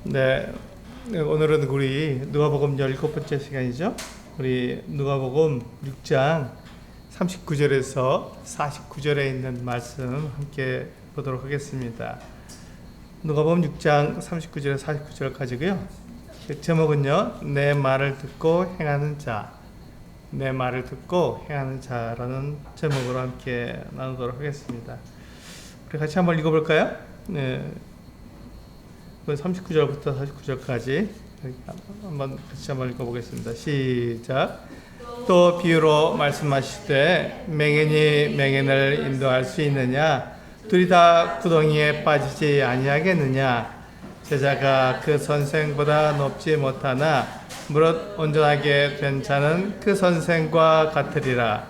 네, 오늘은 우리 누가복음 17번째 시간이죠. 우리 누가복음 6장 39절에서 49절에 있는 말씀 함께 보도록 하겠습니다. 누가복음 6장 39절에서 49절 가지고요. 제목은요, 내 말을 듣고 행하는 자, 내 말을 듣고 행하는 자라는 제목으로 함께 나누도록 하겠습니다. 우리 같이 한번 읽어볼까요? 네. 39절부터 49절까지 한번 같이 한번 읽어보겠습니다. 시작. 또 비유로 말씀하시되 맹인이 맹인을 인도할 수 있느냐? 둘이 다 구덩이에 빠지지 아니하겠느냐? 제자가 그 선생보다 높지 못하나 무릇 온전하게 된 자는 그 선생과 같으리라.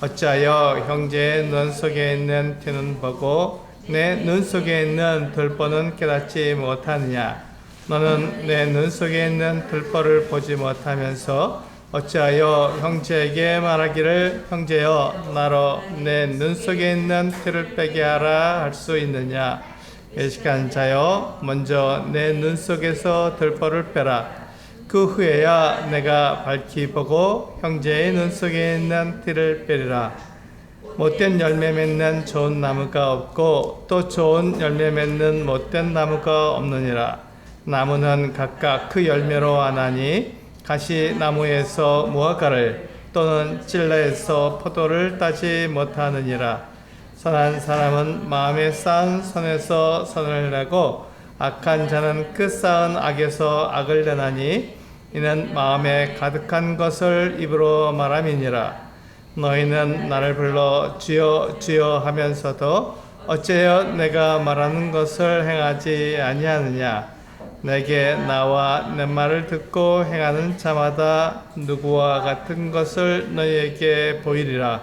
어찌하여 형제의 눈 속에 있는 티는 보고 내 눈 속에 있는 들보는 깨닫지 못하느냐? 너는 내 눈 속에 있는 들보를 보지 못하면서 어찌하여 형제에게 말하기를 형제여 나로 내 눈 속에 있는 티를 빼게 하라 할 수 있느냐? 외식한 자여 먼저 내 눈 속에서 들보를 빼라. 그 후에야 내가 밝히 보고 형제의 눈 속에 있는 티를 빼리라. 못된 열매 맺는 좋은 나무가 없고 또 좋은 열매 맺는 못된 나무가 없느니라. 나무는 각각 그 열매로 아나니 가시나무에서 무화과를 또는 찔레에서 포도를 따지 못하느니라. 선한 사람은 마음에 쌓은 선에서 선을 내고 악한 자는 그 쌓은 악에서 악을 내나니 이는 마음에 가득한 것을 입으로 말함이니라. 너희는 나를 불러 주여 주여 하면서도 어찌하여 내가 말하는 것을 행하지 아니하느냐? 내게 나와 내 말을 듣고 행하는 자마다 누구와 같은 것을 너희에게 보이리라.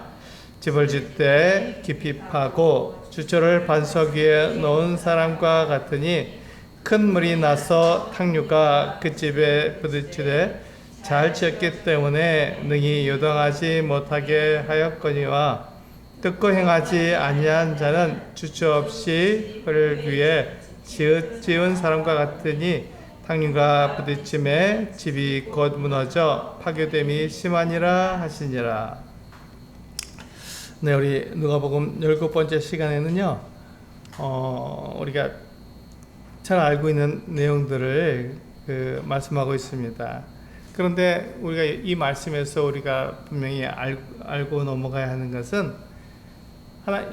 집을 짓되 깊이 파고 주초를 반석 위에 놓은 사람과 같으니 큰 물이 나서 탕류가 그 집에 부딪히되 잘 지었기 때문에 능히 요동하지 못하게 하였거니와 듣고 행하지 아니한 자는 주저 없이 그를 위해 지은 사람과 같으니 탕류가 부딪힘에 집이 곧 무너져 파괴됨이 심하니라 하시니라. 네, 우리 누가복음 17번째 시간에는요, 우리가 잘 알고 있는 내용들을 말씀하고 있습니다. 그런데 우리가 이 말씀에서 우리가 분명히 알고 넘어가야 하는 것은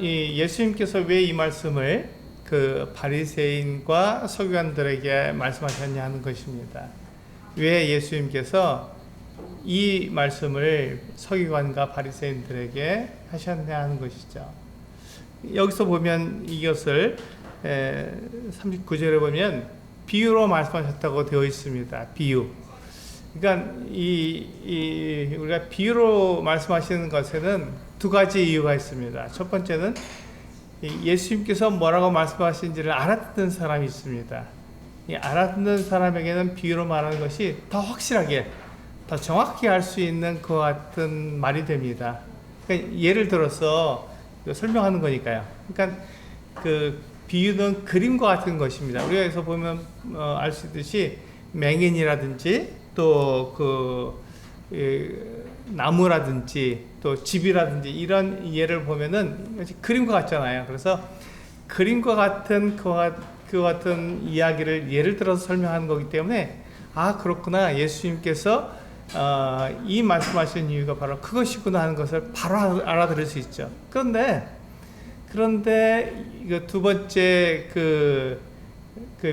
예수님께서 왜 이 말씀을 그 바리새인과 서기관들에게 말씀하셨냐 하는 것입니다. 왜 예수님께서 이 말씀을 서기관과 바리새인들에게 하셨냐 하는 것이죠. 여기서 보면 이것을 39절에 보면 비유로 말씀하셨다고 되어 있습니다. 비유. 그러니까 우리가 비유로 말씀하시는 것에는 두 가지 이유가 있습니다. 첫 번째는 예수님께서 뭐라고 말씀하신지를 알아듣는 사람이 있습니다. 이 알아듣는 사람에게는 비유로 말하는 것이 더 확실하게, 더 정확히 알 수 있는 것 같은 말이 됩니다. 그러니까 예를 들어서 설명하는 거니까요. 그러니까 그 비유는 그림과 같은 것입니다. 우리가 여기서 보면 알 수 있듯이 맹인이라든지 또 나무라든지 또 집이라든지 이런 예를 보면은 그림과 같잖아요. 그래서 그림과 같은 그 같은 이야기를 예를 들어서 설명하는 거기 때문에 그렇구나, 예수님께서 이 말씀하시는 이유가 바로 그것이구나 하는 것을 바로 알아들을 수 있죠. 그런데 이거 두 번째 그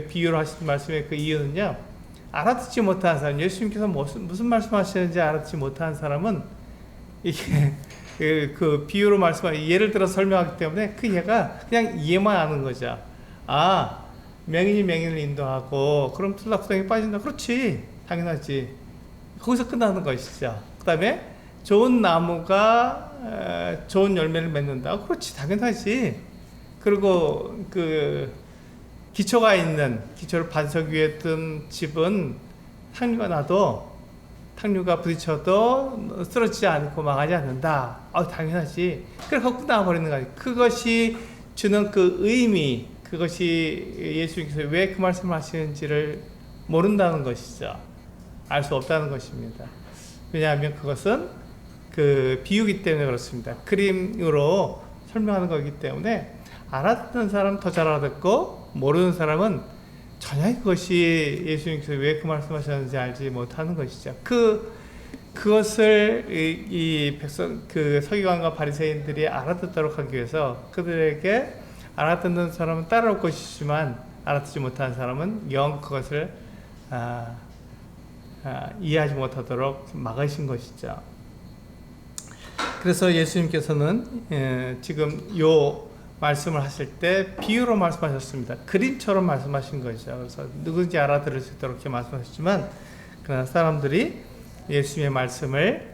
비유로 하신 말씀의 그 이유는요, 알아듣지 못한 사람, 예수님께서 무슨 말씀하시는지 알아듣지 못한 사람은 이게 그 비유로 말씀하신 예를 들어 설명하기 때문에 그 얘가 그냥 이해만 하는 거죠. 맹인이 맹인을 인도하고 그럼 둘 다 구덩이에 빠진다. 그렇지, 당연하지. 거기서 끝나는 것이죠. 그 다음에 좋은 나무가 좋은 열매를 맺는다. 그렇지, 당연하지. 그리고 기초를 반석 위에 둔 집은 탕류가 부딪혀도 쓰러지지 않고 망하지 않는다. 당연하지. 그래서 끝나버리는 거지. 그것이 주는 그 의미, 그것이 예수님께서 왜 그 말씀을 하시는지를 모른다는 것이죠. 알 수 없다는 것입니다. 왜냐하면 그것은 그 비유기 때문에 그렇습니다. 그림으로 설명하는 거기 때문에 알아듣는 사람은 더 잘 알아듣고 모르는 사람은 전혀 그것이 예수님께서 왜 그 말씀하셨는지 알지 못하는 것이죠. 그것을 이 백성 그 서기관과 바리새인들이 알아듣도록 하기 위해서 그들에게 알아듣는 사람은 따라올 것이지만 알아듣지 못하는 사람은 영 그것을 이해하지 못하도록 막으신 것이죠. 그래서 예수님께서는 지금 요 말씀을 하실 때 비유로 말씀하셨습니다. 그림처럼 말씀하신 거죠. 그래서 누군지 알아들을 수 있도록 이렇게 말씀하셨지만 그러나 사람들이 예수님의 말씀을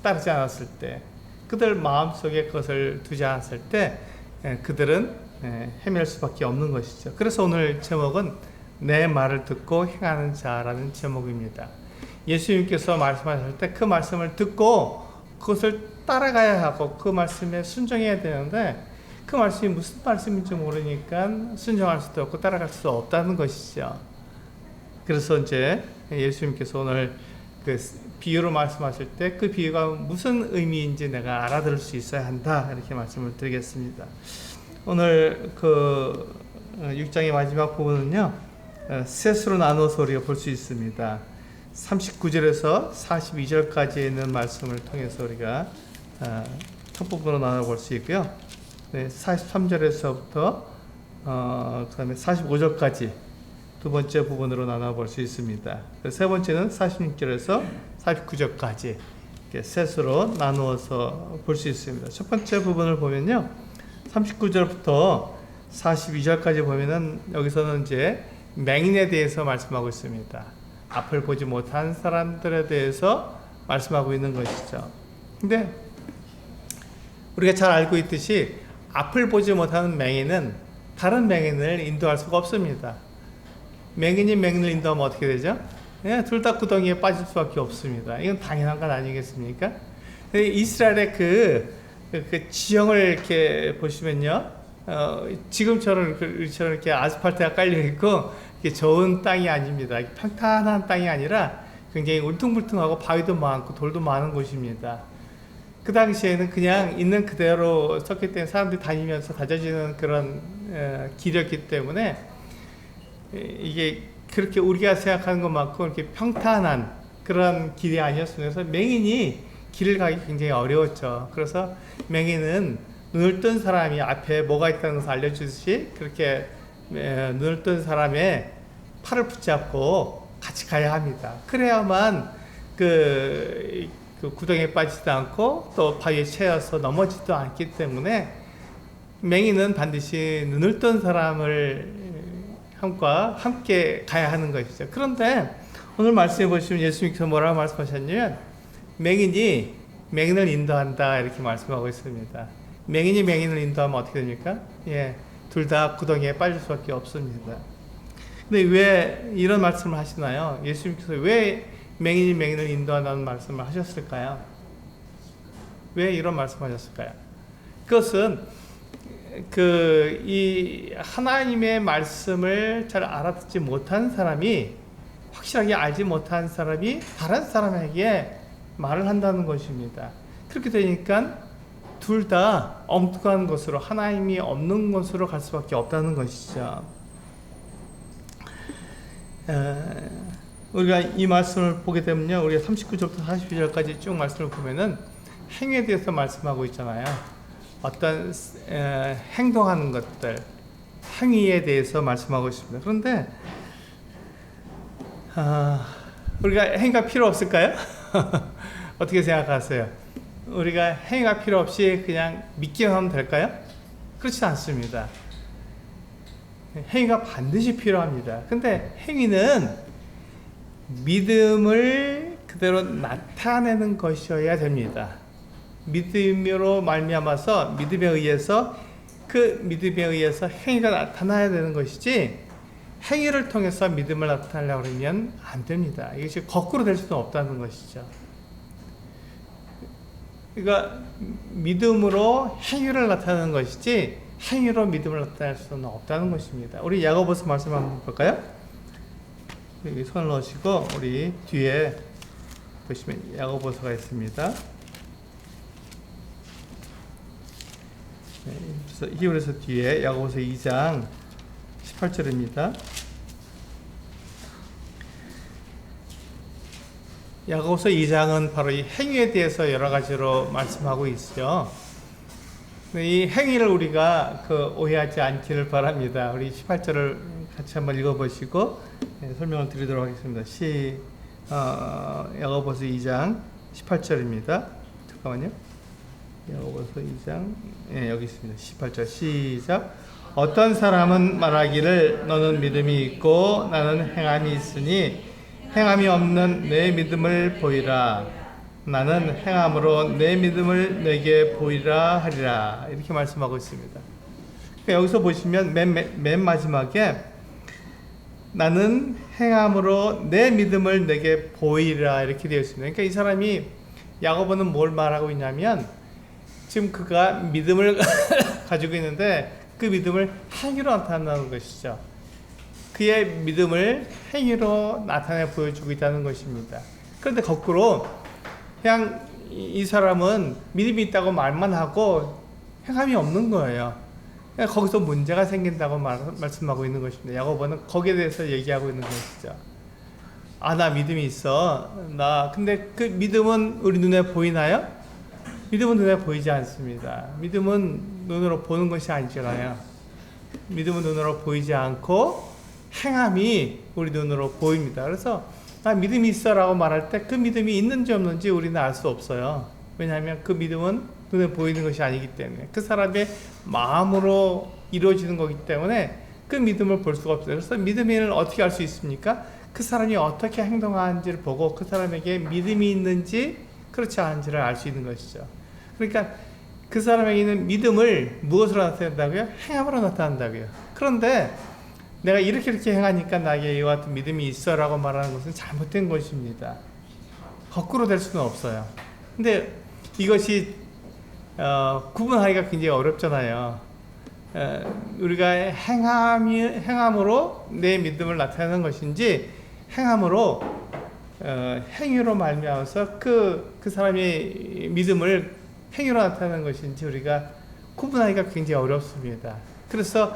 따르지 않았을 때, 그들 마음속에 그것을 두지 않았을 때 그들은 헤맬 수밖에 없는 것이죠. 그래서 오늘 제목은 내 말을 듣고 행하는 자라는 제목입니다. 예수님께서 말씀하실 때 그 말씀을 듣고 그것을 따라가야 하고 그 말씀에 순종해야 되는데 그 말씀이 무슨 말씀인지 모르니까 순종할 수도 없고 따라갈 수도 없다는 것이죠. 그래서 이제 예수님께서 오늘 그 비유로 말씀하실 때 그 비유가 무슨 의미인지 내가 알아들을 수 있어야 한다 이렇게 말씀을 드리겠습니다. 오늘 그 6장의 마지막 부분은요 셋으로 나눠서 우리가 볼 수 있습니다. 39절에서 42절까지 있는 말씀을 통해서 우리가 첫 부분으로 나눠볼 수 있고요. 43절에서부터 그 다음에 45절까지 두 번째 부분으로 나눠볼 수 있습니다. 세 번째는 46절에서 49절까지 이렇게 셋으로 나누어서 볼 수 있습니다. 첫 번째 부분을 보면요, 39절부터 42절까지 보면은 여기서는 이제 맹인에 대해서 말씀하고 있습니다. 앞을 보지 못한 사람들에 대해서 말씀하고 있는 것이죠. 근데 우리가 잘 알고 있듯이 앞을 보지 못하는 맹인은 다른 맹인을 인도할 수가 없습니다. 맹인이 맹인을 인도하면 어떻게 되죠? 둘 다 구덩이에 빠질 수밖에 없습니다. 이건 당연한 건 아니겠습니까? 이스라엘의 그 지형을 이렇게 보시면요, 지금처럼 이렇게 아스팔트가 깔려 있고 이게 좋은 땅이 아닙니다. 평탄한 땅이 아니라 굉장히 울퉁불퉁하고 바위도 많고 돌도 많은 곳입니다. 그 당시에는 그냥 있는 그대로 썼기 때문에 사람들이 다니면서 다져지는 그런 길이었기 때문에 이게 그렇게 우리가 생각하는 것만큼 이렇게 평탄한 그런 길이 아니었습니다. 그래서 맹인이 길을 가기 굉장히 어려웠죠. 그래서 맹인은 눈을 뜬 사람이 앞에 뭐가 있다는 것을 알려주듯이 그렇게 눈을 뜬 사람의 팔을 붙잡고 같이 가야 합니다. 그래야만 그 구덩이에 빠지지도 않고 또 바위에 채여서 넘어지도 않기 때문에 맹인은 반드시 눈을 뜬 사람을 함께 가야 하는 것이죠. 그런데 오늘 말씀해 보시면 예수님께서 뭐라고 말씀하셨냐면 맹인이 맹인을 인도한다 이렇게 말씀하고 있습니다. 맹인이 맹인을 인도하면 어떻게 됩니까? 둘 다 구덩이에 빠질 수밖에 없습니다. 근데 왜 이런 말씀을 하시나요? 예수님께서 왜 맹인이 맹인을 인도한다는 말씀을 하셨을까요? 왜 이런 말씀하셨을까요? 그것은 이 하나님의 말씀을 잘 알아듣지 못한 사람이, 확실하게 알지 못한 사람이 다른 사람에게 말을 한다는 것입니다. 그렇게 되니까 둘 다 엉뚱한 곳으로, 하나님이 없는 곳으로 갈 수밖에 없다는 것이죠. 우리가 이 말씀을 보게 되면요, 우리가 39절부터 42절까지 쭉 말씀을 보면은 행위에 대해서 말씀하고 있잖아요. 어떤 행동하는 것들, 행위에 대해서 말씀하고 있습니다. 그런데 우리가 행위가 필요 없을까요? 어떻게 생각하세요? 우리가 행위가 필요 없이 그냥 믿기만 하면 될까요? 그렇지 않습니다. 행위가 반드시 필요합니다. 근데 행위는 믿음을 그대로 나타내는 것이어야 됩니다. 믿음으로 말미암아서 믿음에 의해서 행위가 나타나야 되는 것이지, 행위를 통해서 믿음을 나타내려고 하면 안 됩니다. 이것이 거꾸로 될 수는 없다는 것이죠. 그러니까 믿음으로 행위를 나타내는 것이지 행위로 믿음을 나타낼 수는 없다는 것입니다. 우리 야고보서 말씀 한번 볼까요? 여기 손을 넣으시고 우리 뒤에 보시면 야고보서가 있습니다. 그래서 히브리서 뒤에 야고보서 2장 18절입니다. 야고보서 2장은 바로 이 행위에 대해서 여러 가지로 말씀하고 있어요. 이 행위를 우리가 오해하지 않기를 바랍니다. 우리 18절을 같이 한번 읽어보시고 설명을 드리도록 하겠습니다. 야고보서 2장 18절입니다. 잠깐만요. 야고보서 2장 여기 있습니다. 18절 시작. 어떤 사람은 말하기를 너는 믿음이 있고 나는 행함이 있으니 행함이 없는 내 믿음을 보이라. 나는 행함으로 내 믿음을 내게 보이라 하리라. 이렇게 말씀하고 있습니다. 그러니까 여기서 보시면 맨 마지막에 나는 행함으로 내 믿음을 내게 보이라 이렇게 되어 있습니다. 그러니까 이 사람이 야고보는 뭘 말하고 있냐면 지금 그가 믿음을 가지고 있는데 그 믿음을 행위로 나타낸다는 것이죠. 그의 믿음을 행위로 나타내 보여주고 있다는 것입니다. 그런데 거꾸로 그냥 이 사람은 믿음이 있다고 말만 하고 행함이 없는 거예요. 그냥 거기서 문제가 생긴다고 말씀하고 있는 것입니다. 야고보는 거기에 대해서 얘기하고 있는 것이죠. 나 믿음이 있어. 근데 그 믿음은 우리 눈에 보이나요? 믿음은 눈에 보이지 않습니다. 믿음은 눈으로 보는 것이 아니잖아요. 믿음은 눈으로 보이지 않고 행함이 우리 눈으로 보입니다. 그래서 나 믿음이 있어 라고 말할 때 그 믿음이 있는지 없는지 우리는 알 수 없어요. 왜냐하면 그 믿음은 눈에 보이는 것이 아니기 때문에 그 사람의 마음으로 이루어지는 거기 때문에 그 믿음을 볼 수가 없어요. 그래서 믿음을 어떻게 알 수 있습니까? 그 사람이 어떻게 행동하는지를 보고 그 사람에게 믿음이 있는지 그렇지 않은지를 알 수 있는 것이죠. 그러니까 그 사람에게 있는 믿음을 무엇으로 나타낸다고요? 행함으로 나타낸다고요. 그런데 내가 이렇게 행하니까 나에게 이와 같은 믿음이 있어 라고 말하는 것은 잘못된 것입니다. 거꾸로 될 수는 없어요. 근데 이것이 구분하기가 굉장히 어렵잖아요. 우리가 행함으로 내 믿음을 나타내는 것인지 행함으로 행위로 말미암아서 그 사람의 믿음을 행위로 나타내는 것인지 우리가 구분하기가 굉장히 어렵습니다. 그래서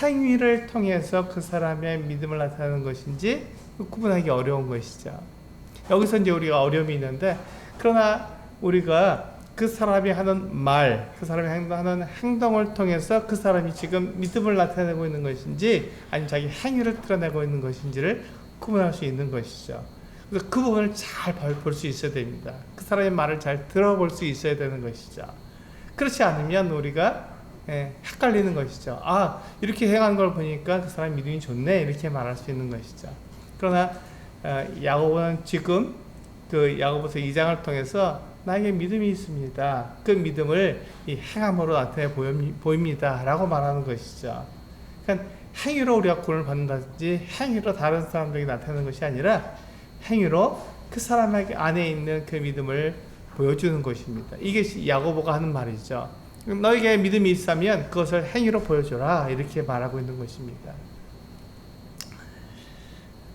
행위를 통해서 그 사람의 믿음을 나타내는 것인지 구분하기 어려운 것이죠. 여기서 이제 우리가 어려움이 있는데, 그러나 우리가 그 사람이 하는 말, 그 사람이 하는 행동을 통해서 그 사람이 지금 믿음을 나타내고 있는 것인지 아니면 자기 행위를 드러내고 있는 것인지를 구분할 수 있는 것이죠. 그래서 그 부분을 잘 볼 수 있어야 됩니다. 그 사람의 말을 잘 들어볼 수 있어야 되는 것이죠. 그렇지 않으면 우리가 헷갈리는 것이죠. 이렇게 행하는 걸 보니까 그 사람 믿음이 좋네 이렇게 말할 수 있는 것이죠. 그러나 야고보는 지금 그 야고보서 2장을 통해서 나에게 믿음이 있습니다. 그 믿음을 이 행함으로 나타내 보입니다 라고 말하는 것이죠. 그러니까 행위로 우리가 구원을 받는다든지 행위로 다른 사람들에게 나타내는 것이 아니라 행위로 그 사람 안에 있는 그 믿음을 보여주는 것입니다. 이게 야고보가 하는 말이죠. 너에게 믿음이 있다면 그것을 행위로 보여줘라 이렇게 말하고 있는 것입니다.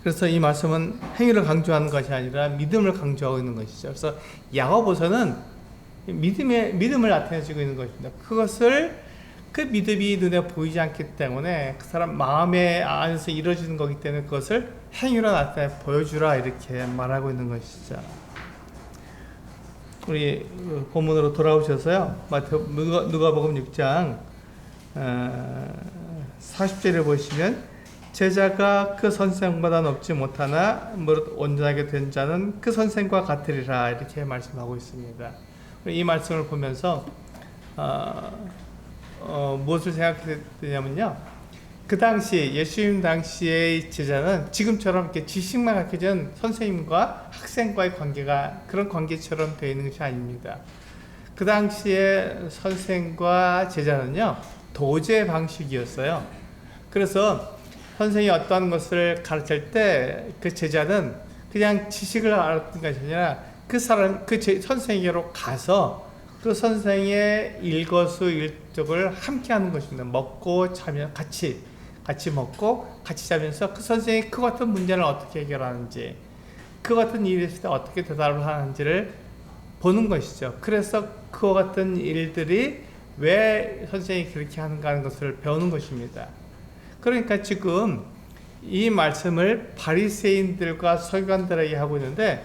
그래서 이 말씀은 행위를 강조하는 것이 아니라 믿음을 강조하고 있는 것이죠. 그래서 야고보서는 믿음을 나타내주고 있는 것입니다. 그것을 그 믿음이 눈에 보이지 않기 때문에 그 사람 마음에 안에서 이루어지는 거기 때문에 그것을 행위로 나타내 보여주라 이렇게 말하고 있는 것이죠. 우리 본문으로 돌아오셔서요. 누가복음 6장 40절에 보시면 제자가 그 선생보다 높지 못하나 무릇 온전하게 된 자는 그 선생과 같으리라 이렇게 말씀하고 있습니다. 이 말씀을 보면서 무엇을 생각했냐면요. 그 당시 예수님 당시의 제자는 지금처럼 이렇게 지식만 가르쳐준 선생님과 학생과의 관계가 그런 관계처럼 되어 있는 것이 아닙니다. 그 당시에 선생과 제자는요 도제 방식이었어요. 그래서 선생이 어떤 것을 가르칠 때 그 제자는 그냥 지식을 알았던 것이 아니라 그 선생에게로 가서 그 선생의 일거수일투족을 함께하는 것입니다. 먹고 자며 같이 같이 먹고 같이 자면서 그 선생이 그 같은 문제를 어떻게 해결하는지, 그 같은 일이 있을 때 어떻게 대답을 하는지를 보는 것이죠. 그래서 그와 같은 일들이 왜 선생이 그렇게 하는가 하는 것을 배우는 것입니다. 그러니까 지금 이 말씀을 바리새인들과 서기관들에게 하고 있는데,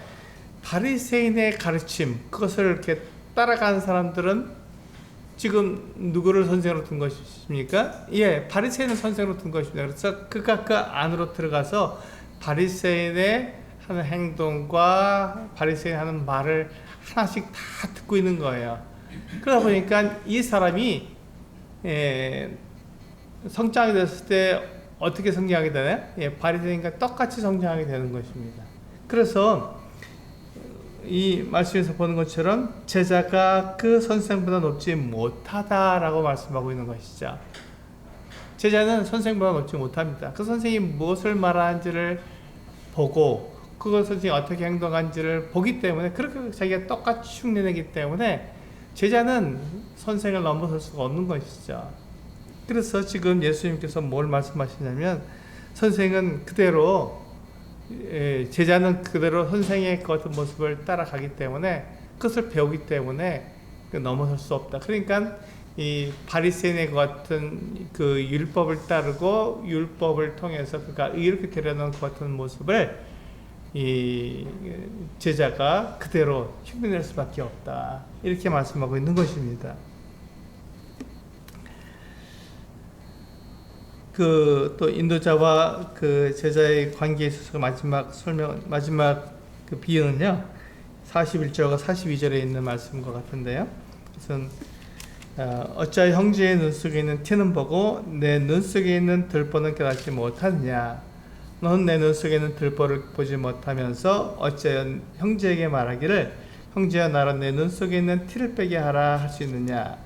바리새인의 가르침, 그것을 이렇게 따라가는 사람들은 지금 누구를 선생으로 둔 것입니까? 예, 바리새인을 선생으로 둔 것입니다. 그래서 그가 그 안으로 들어가서 바리새인의 하는 행동과 바리새인 하는 말을 하나씩 다 듣고 있는 거예요. 그러다 보니까 이 사람이 성장이 됐을 때 어떻게 성장하게 되나요? 예, 바리새인과 똑같이 성장하게 되는 것입니다. 그래서 이 말씀에서 보는 것처럼 제자가 그 선생보다 높지 못하다라고 말씀하고 있는 것이죠. 제자는 선생보다 높지 못합니다. 그 선생이 무엇을 말하는지를 보고 그 선생이 어떻게 행동한지를 보기 때문에, 그렇게 자기가 똑같이 흉내내기 때문에 제자는 선생을 넘어설 수가 없는 것이죠. 그래서 지금 예수님께서 뭘 말씀하시냐면, 선생은 그대로, 제자는 그대로 선생의 그 같은 모습을 따라가기 때문에, 그것을 배우기 때문에 넘어설 수 없다. 그러니까 이 바리새인의 그 같은 그 율법을 따르고 율법을 통해서 그가 의롭게 되려는 그 같은 모습을 이 제자가 그대로 흉내낼 수밖에 없다, 이렇게 말씀하고 있는 것입니다. 그 또 인도자와 그 제자의 관계에 있어서 마지막 그 비유는요, 41절과 42절에 있는 말씀과 같은데요. 그래서 어찌하여 형제의 눈 속에 있는 티는 보고 내 눈 속에 있는 들보는 깨닫지 못하느냐? 넌 내 눈 속에 있는 들보를 보지 못하면서 어찌하여 형제에게 말하기를 형제야 나로 내 눈 속에 있는 티를 빼게 하라 할 수 있느냐?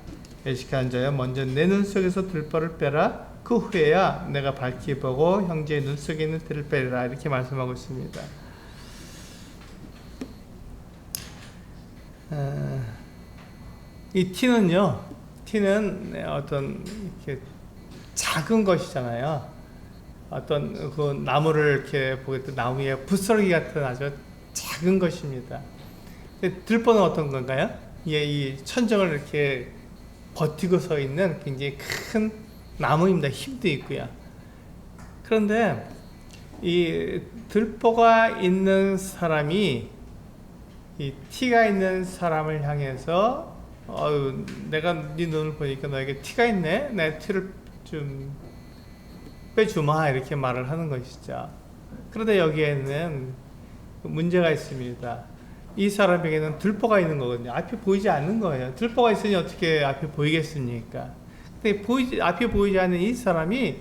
애식한 자여 먼저 내 눈 속에서 들보를 빼라. 그 후에야 내가 밝히 보고 형제의 눈 속에 있는 티를 빼라, 이렇게 말씀하고 있습니다. 이 티는 어떤 이렇게 작은 것이잖아요. 어떤 그 나무를 이렇게 보게 될 나무 위에 부스러기 같은 아주 작은 것입니다. 들보는 어떤 건가요? 이 천정을 이렇게 버티고 서 있는 굉장히 큰 나무입니다. 힘도 있고요. 그런데 이 들보가 있는 사람이 이 티가 있는 사람을 향해서 내가 네 눈을 보니까 너에게 티가 있네? 내 티를 좀 빼주마, 이렇게 말을 하는 것이죠. 그런데 여기에는 문제가 있습니다. 이 사람에게는 들보가 있는 거거든요. 앞이 보이지 않는 거예요. 들보가 있으니 어떻게 앞이 보이겠습니까? 근데 앞이 보이지 않는 이 사람이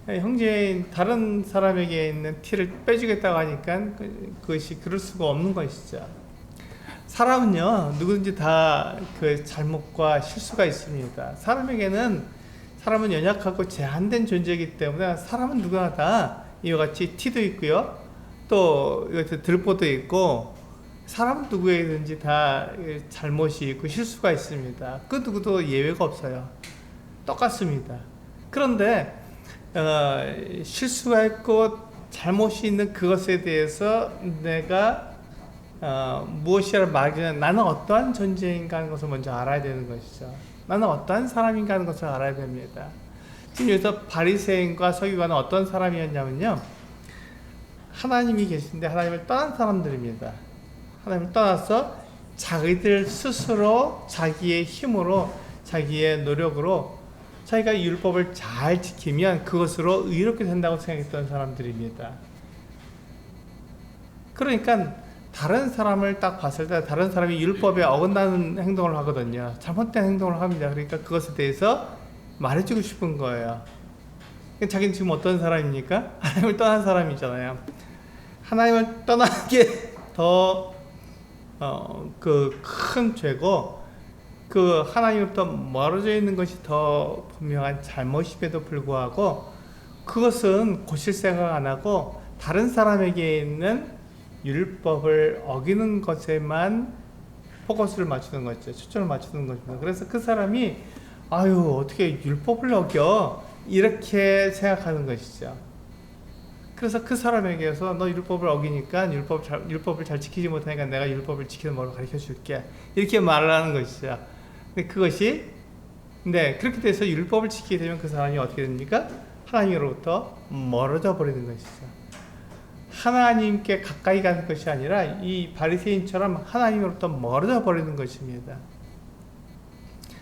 형제인 다른 사람에게 있는 티를 빼주겠다고 하니까 그것이 그럴 수가 없는 것이죠. 사람은요, 누구든지 다 그 잘못과 실수가 있습니다. 사람은 연약하고 제한된 존재이기 때문에 사람은 누구나 다 이와 같이 티도 있고요, 또 들보도 있고, 사람은 누구에든지 다 잘못이 있고 실수가 있습니다. 그 누구도 예외가 없어요. 똑같습니다. 그런데 실수가 있고 잘못이 있는 그것에 대해서 내가 무엇이라고 말하기 전에 나는 어떠한 존재인가 하는 것을 먼저 알아야 되는 것이죠. 나는 어떠한 사람인가 하는 것을 알아야 됩니다. 지금 여기서 바리새인과 서기관은 어떤 사람이었냐면요, 하나님이 계신데 하나님을 떠난 사람들입니다. 하나님을 떠나서 자기들 스스로 자기의 힘으로 자기의 노력으로 자기가 율법을 잘 지키면 그것으로 의롭게 된다고 생각했던 사람들입니다. 그러니까 다른 사람을 딱 봤을 때 다른 사람이 율법에 어긋나는 행동을 하거든요. 잘못된 행동을 합니다. 그러니까 그것에 대해서 말해주고 싶은 거예요. 자기는 지금 어떤 사람입니까? 하나님을 떠난 사람이잖아요. 하나님을 떠나는 게 더 그 큰 죄고, 그 하나님으로부터 멀어져 있는 것이 더 분명한 잘못임에도 불구하고 그것은 고칠 생각 안 하고 다른 사람에게 있는 율법을 어기는 것에만 포커스를 맞추는 거죠. 초점을 맞추는 것입니다. 그래서 그 사람이 어떻게 율법을 어겨? 이렇게 생각하는 것이죠. 그래서 그 사람에게서 너 율법을 어기니까 율법을 잘 지키지 못하니까 내가 율법을 지키는 법을 가르쳐 줄게. 이렇게 말을 하는 것이죠. 근데 그것이, 네, 그렇게 돼서 율법을 지키게 되면 그 사람이 어떻게 됩니까? 하나님으로부터 멀어져 버리는 것이죠. 하나님께 가까이 가는 것이 아니라 이 바리새인처럼 하나님으로부터 멀어져 버리는 것입니다.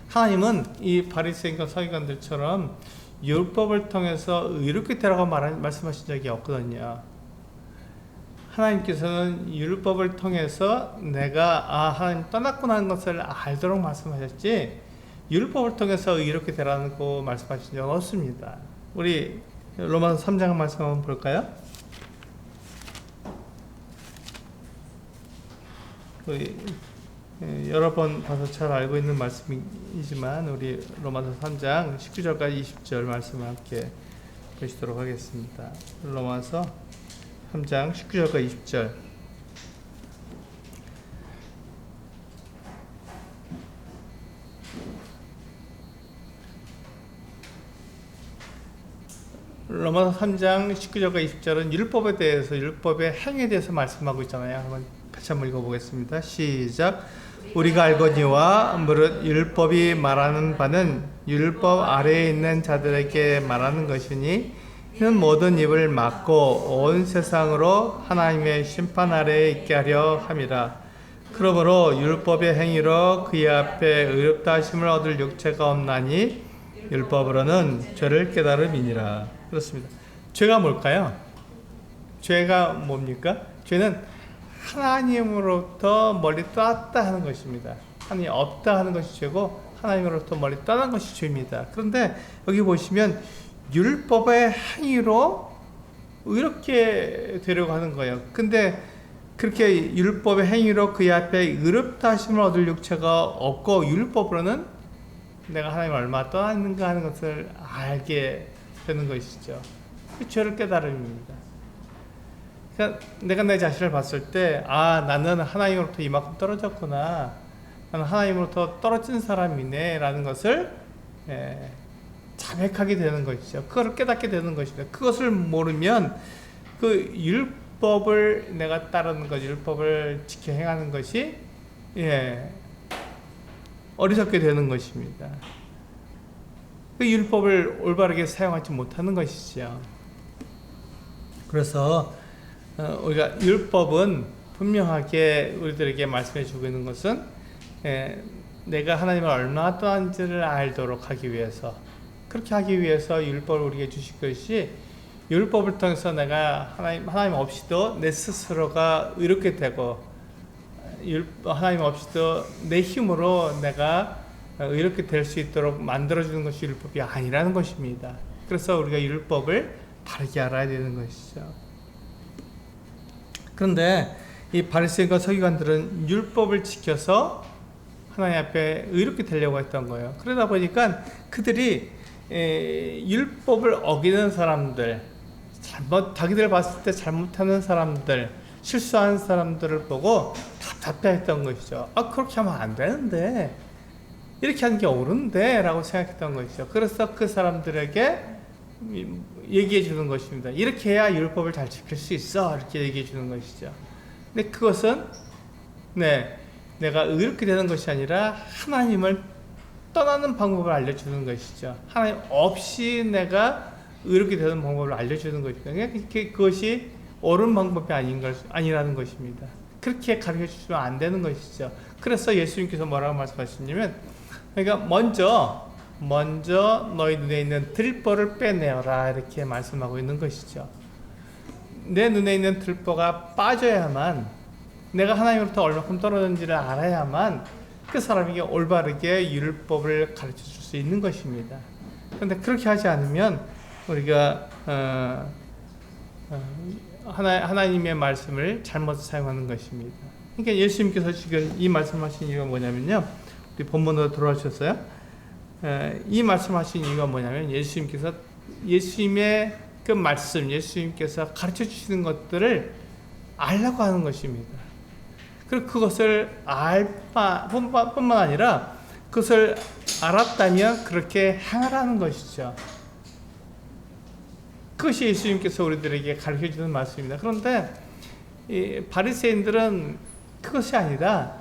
하나님은 이 바리새인과 서기관들처럼 율법을 통해서 의롭게 되라고 말씀하신 적이 없거든요. 하나님께서는 율법을 통해서 내가 하나님 떠났구나 하는 것을 알도록 말씀하셨지, 율법을 통해서 의롭게 되라고 말씀하신 적은 없습니다. 우리 로마서 3장 말씀 한번 볼까요? 우리 여러 번 봐서 잘 알고 있는 말씀이지만 우리 로마서 3장 19절까지 20절 말씀을 함께 보시도록 하겠습니다. 로마서 3장 19절까지 20절. 로마서 3장 19절과 20절은 율법에 대해서, 율법의 행위에 대해서 말씀하고 있잖아요. 같이 한번 읽어보겠습니다. 시작. 우리가 알거니와 무릇 율법이 말하는 바는 율법 아래에 있는 자들에게 말하는 것이니 이는 모든 입을 막고 온 세상으로 하나님의 심판 아래에 있게 하려 함이라. 그러므로 율법의 행위로 그의 앞에 의롭다 하심을 얻을 육체가 없나니 율법으로는 죄를 깨달음이니라. 그렇습니다. 죄가 뭘까요? 죄가 뭡니까? 죄는 하나님으로부터 멀리 떠났다 하는 것입니다. 하나님이 없다 하는 것이 죄고 하나님으로부터 멀리 떠난 것이 죄입니다. 그런데 여기 보시면 율법의 행위로 의롭게 되려고 하는 거예요. 근데 그렇게 율법의 행위로 그의 앞에 의롭다 하심을 얻을 육체가 없고 율법으로는 내가 하나님을 얼마나 떠났는가 하는 것을 알게 되는 것이죠. 그 죄를 깨달음입니다. 그러니까 내가 내 자신을 봤을 때, 나는 하나님으로부터 이만큼 떨어졌구나, 나는 하나님으로부터 떨어진 사람이네 라는 것을 자백하게 되는 것이죠. 그걸 깨닫게 되는 것입니다. 그것을 모르면 그 율법을 내가 따르는 것, 율법을 지켜 행하는 것이 어리석게 되는 것입니다. 그 율법을 올바르게 사용하지 못하는 것이죠. 그래서 우리가 율법은 분명하게 우리들에게 말씀해 주고 있는 것은 내가 하나님을 얼마나 떠난지를 알도록 하기 위해서, 그렇게 하기 위해서 율법을 우리에게 주신 것이, 율법을 통해서 내가 하나님 없이도 내 스스로가 의롭게 되고, 하나님 없이도 내 힘으로 내가 의롭게 될 수 있도록 만들어주는 것이 율법이 아니라는 것입니다. 그래서 우리가 율법을 바르게 알아야 되는 것이죠. 그런데 이 바리새인과 서기관들은 율법을 지켜서 하나님 앞에 의롭게 되려고 했던 거예요. 그러다 보니까 그들이 율법을 어기는 사람들, 자기들 봤을 때 잘못하는 사람들, 실수한 사람들을 보고 답답해했던 것이죠. 그렇게 하면 안 되는데, 이렇게 하는 게 옳은데 라고 생각했던 것이죠. 그래서 그 사람들에게 얘기해 주는 것입니다. 이렇게 해야 율법을 잘 지킬 수 있어, 이렇게 얘기해 주는 것이죠. 근데 그것은 내가 의롭게 되는 것이 아니라 하나님을 떠나는 방법을 알려주는 것이죠. 하나님 없이 내가 의롭게 되는 방법을 알려주는 것이죠. 그것이 옳은 방법이 아니라는 것입니다. 그렇게 가르쳐 주시면 안 되는 것이죠. 그래서 예수님께서 뭐라고 말씀하시냐면, 그러니까 먼저 너희 눈에 있는 들보를 빼내어라, 이렇게 말씀하고 있는 것이죠. 내 눈에 있는 들보가 빠져야만, 내가 하나님으로부터 얼마큼 떨어졌는지를 알아야만 그 사람에게 올바르게 율법을 가르쳐 줄 수 있는 것입니다. 그런데 그렇게 하지 않으면 우리가 하나님의 말씀을 잘못 사용하는 것입니다. 그러니까 예수님께서 지금 이 말씀하신 이유가 뭐냐면요, 우리 본문으로 돌아오셨어요. 이 말씀하신 이유가 뭐냐면, 예수님의 그 말씀, 예수님께서 가르쳐 주시는 것들을 알라고 하는 것입니다. 그리고 그것을 뿐만 아니라 그것을 알았다면 그렇게 행하라는 것이죠. 그것이 예수님께서 우리들에게 가르쳐주는 말씀입니다. 그런데 이 바리새인들은 그것이 아니다.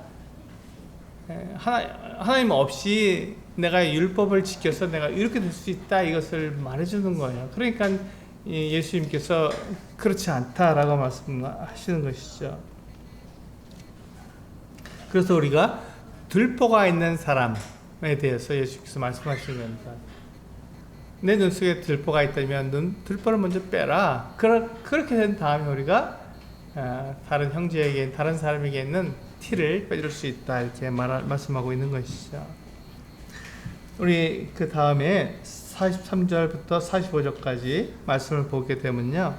하나님 없이 내가 율법을 지켜서 내가 이렇게 될 수 있다, 이것을 말해주는 거예요. 그러니까 예수님께서 그렇지 않다라고 말씀하시는 것이죠. 그래서 우리가 들보가 있는 사람에 대해서 예수께서 말씀하시는 겁니다. 내 눈 속에 들보가 있다면 들보를 먼저 빼라. 그렇게 된 다음에 우리가 다른 형제에게, 다른 사람에게 있는 티를 빼줄 수 있다, 이렇게 말씀하고 있는 것이죠. 우리 그 다음에 43절부터 45절까지 말씀을 보게 되면요,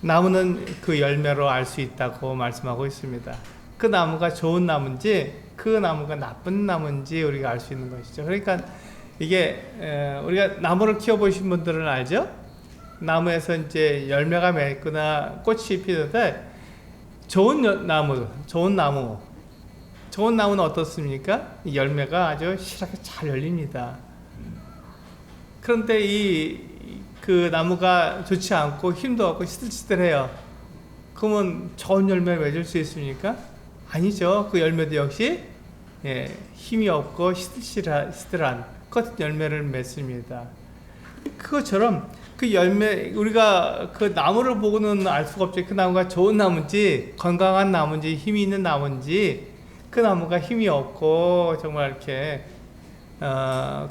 나무는 그 열매로 알 수 있다고 말씀하고 있습니다. 그 나무가 좋은 나무인지 그 나무가 나쁜 나무인지 우리가 알 수 있는 것이죠. 그러니까 이게 우리가 나무를 키워보신 분들은 알죠? 나무에서 이제 열매가 맺거나 꽃이 피는데 좋은 나무는 어떻습니까? 이 열매가 아주 실하게 잘 열립니다. 그런데 그 나무가 좋지 않고 힘도 없고 시들시들해요. 그러면 좋은 열매를 맺을 수 있습니까? 아니죠. 그 열매도 역시 힘이 없고 시들시들한 같은 열매를 맺습니다. 그것처럼 그 열매, 우리가 그 나무를 보고는 알 수가 없죠. 그 나무가 좋은 나무인지 건강한 나무인지 힘이 있는 나무인지, 그 나무가 힘이 없고 정말 이렇게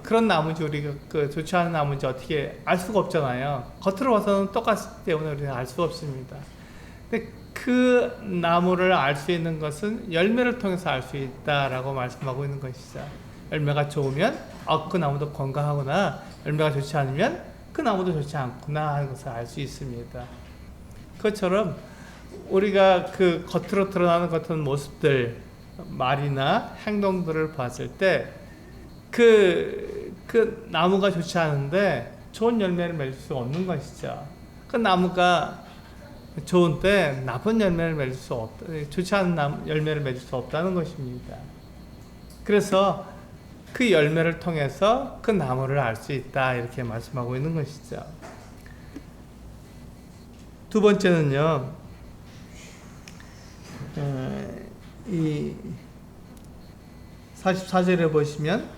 그런 나무인지, 우리가 그 좋지 않은 나무인지 어떻게 알 수가 없잖아요. 겉으로 봐서는 똑같기 때문에 우리가 알 수가 없습니다. 근데 그 나무를 알 수 있는 것은 열매를 통해서 알 수 있다라고 말씀하고 있는 것이죠. 열매가 좋으면 그 나무도 건강하구나, 열매가 좋지 않으면 그 나무도 좋지 않구나 하는 것을 알 수 있습니다. 그것처럼 우리가 그 겉으로 드러나는 같은 모습들, 말이나 행동들을 봤을 때 그 나무가 좋지 않은데 좋은 열매를 맺을 수 없는 것이죠. 그 나무가 좋은데 나쁜 열매를 맺을 수 없다, 좋지 않은 열매를 맺을 수 없다는 것입니다. 그래서 그 열매를 통해서 그 나무를 알 수 있다, 이렇게 말씀하고 있는 것이죠. 두 번째는요, 이 44절에 보시면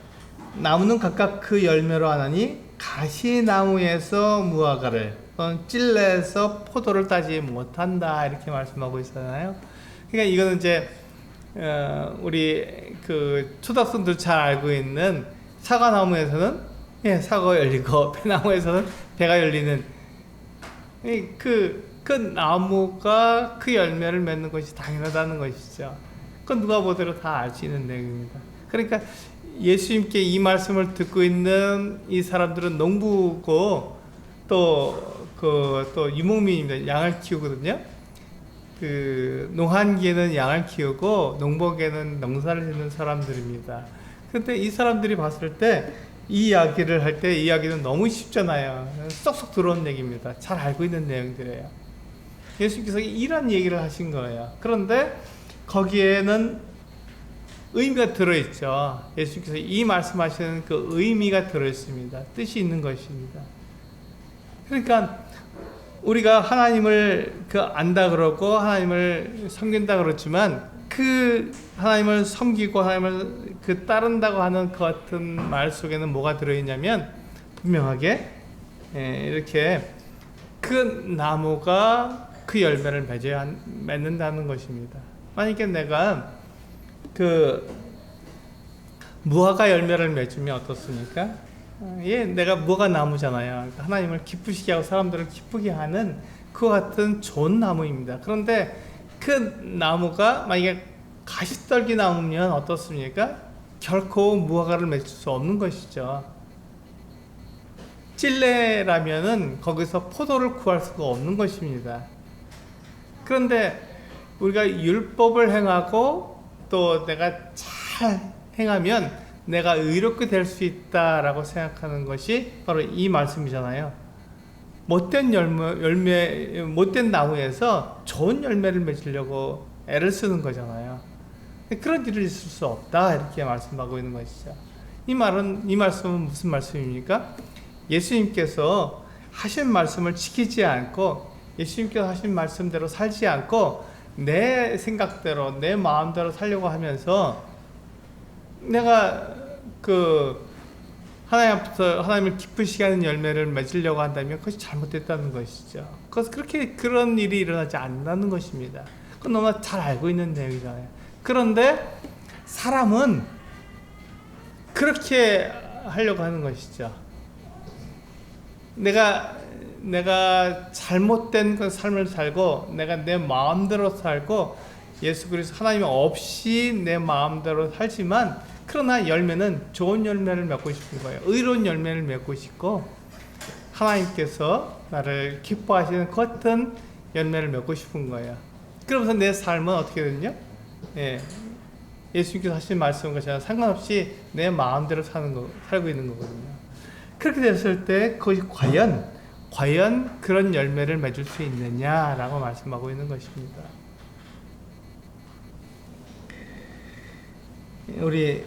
나무는 각각 그 열매로 하나니 가시나무에서 무화과를 또는 찔레에서 포도를 따지 못한다, 이렇게 말씀하고 있잖아요. 그러니까 이거는 이제 우리 그 초등학생들 잘 알고 있는 사과나무에서는 사과가 열리고 배나무에서는 배가 열리는 그 나무가 그 열매를 맺는 것이 당연하다는 것이죠. 그건 누가 보더라도 다 알 수 있는 내용입니다. 그러니까 예수님께 이 말씀을 듣고 있는 이 사람들은 농부고 또 유목민입니다. 양을 키우거든요. 그 농한기에는 양을 키우고 농복에는 농사를 짓는 사람들입니다. 그런데 이 사람들이 봤을 때 이 이야기를 할 때, 이 이야기는 너무 쉽잖아요. 쏙쏙 들어온 얘기입니다. 잘 알고 있는 내용들이에요. 예수님께서 이런 얘기를 하신 거예요. 그런데 거기에는 의미가 들어있죠. 예수님께서 이 말씀하시는 그 의미가 들어있습니다. 뜻이 있는 것입니다. 그러니까 우리가 하나님을 안다 그러고 하나님을 섬긴다 그렇지만, 그 하나님을 섬기고 하나님을 따른다고 하는 그 같은 말 속에는 뭐가 들어있냐면, 분명하게 이렇게 그 나무가 그 열매를 맺는다는 것입니다. 만약에 내가 그 무화과 열매를 맺으면 어떻습니까? 내가 무화과 나무잖아요. 하나님을 기쁘시게 하고 사람들을 기쁘게 하는 그 같은 좋은 나무입니다. 그런데 그 나무가 만약에 가시떨기 나무면 어떻습니까? 결코 무화과를 맺을 수 없는 것이죠. 찔레라면은 거기서 포도를 구할 수가 없는 것입니다. 그런데 우리가 율법을 행하고 또 내가 잘 행하면 내가 의롭게 될 수 있다라고 생각하는 것이 바로 이 말씀이잖아요. 못된 못된 나무에서 좋은 열매를 맺으려고 애를 쓰는 거잖아요. 그런 일을 있을 수 없다, 이렇게 말씀하고 있는 것이죠. 이 말씀은 무슨 말씀입니까? 예수님께서 하신 말씀을 지키지 않고 예수님께서 하신 말씀대로 살지 않고 내 생각대로 내 마음대로 살려고 하면서 내가 하나님 앞에서 하나님을 기쁘시게 하는 열매를 맺으려고 한다면 그것이 잘못됐다는 것이죠. 그런 일이 일어나지 않는다는 것입니다. 그건 너무나 잘 알고 있는 내용이잖아요. 그런데 사람은 그렇게 하려고 하는 것이죠. 내가 잘못된 그 삶을 살고 내가 내 마음대로 살고 예수 그리스도 하나님 없이 내 마음대로 살지만 그러나 열매는 좋은 열매를 맺고 싶은 거예요. 의로운 열매를 맺고 싶고 하나님께서 나를 기뻐하시는 그 같은 열매를 맺고 싶은 거예요. 그러면서 내 삶은 어떻게 되느냐? 예수님께서 하신 말씀과 저랑 상관없이 내 마음대로 살고 있는 거거든요. 그렇게 됐을 때 그것이 과연 그런 열매를 맺을 수 있느냐라고 말씀하고 있는 것입니다. 우리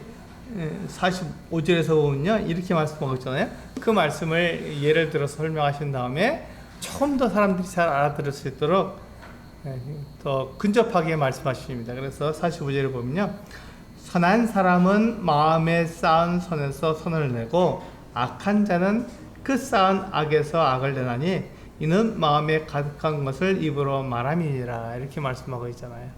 45절에서 보면요 이렇게 말씀하고 있잖아요. 그 말씀을 예를 들어서 설명하신 다음에 조금 더 사람들이 잘 알아들을 수 있도록 더 근접하게 말씀하십니다. 그래서 45절을 보면요, 선한 사람은 마음에 쌓은 선에서 선을 내고 악한 자는 그 쌓은 악에서 악을 내나니 이는 마음에 가득한 것을 입으로 말함이니라, 이렇게 말씀하고 있잖아요.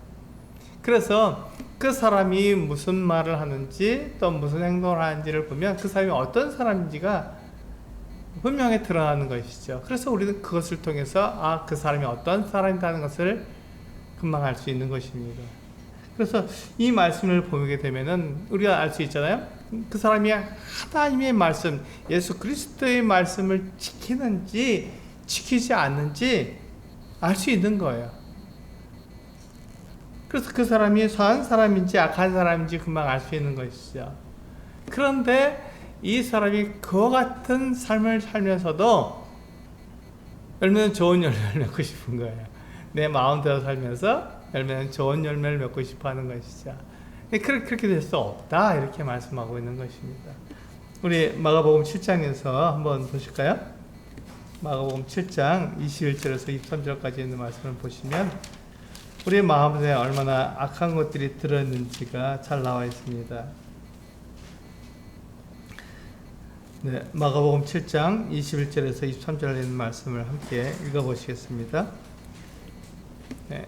그래서 그 사람이 무슨 말을 하는지 또 무슨 행동을 하는지를 보면 그 사람이 어떤 사람인지가 분명히 드러나는 것이죠. 그래서 우리는 그것을 통해서 그 사람이 어떤 사람이라는 것을 금방 알 수 있는 것입니다. 그래서 이 말씀을 보게 되면은 우리가 알 수 있잖아요. 그 사람이 하나님의 말씀, 예수 그리스도의 말씀을 지키는지 지키지 않는지 알 수 있는 거예요. 그래서 그 사람이 선한 사람인지 악한 사람인지 금방 알 수 있는 것이죠. 그런데 이 사람이 그와 같은 삶을 살면서도 열매는 좋은 열매를 맺고 싶은 거예요. 내 마음대로 살면서 열매는 좋은 열매를 맺고 싶어 하는 것이죠. 그렇게 될 수 없다, 이렇게 말씀하고 있는 것입니다. 우리 마가복음 7장에서 한번 보실까요? 마가복음 7장 21절에서 23절까지 있는 말씀을 보시면 우리의 마음에 얼마나 악한 것들이 들어있는지가 잘 나와 있습니다. 네, 마가복음 7장 21절에서 23절에 있는 말씀을 함께 읽어보시겠습니다. 네,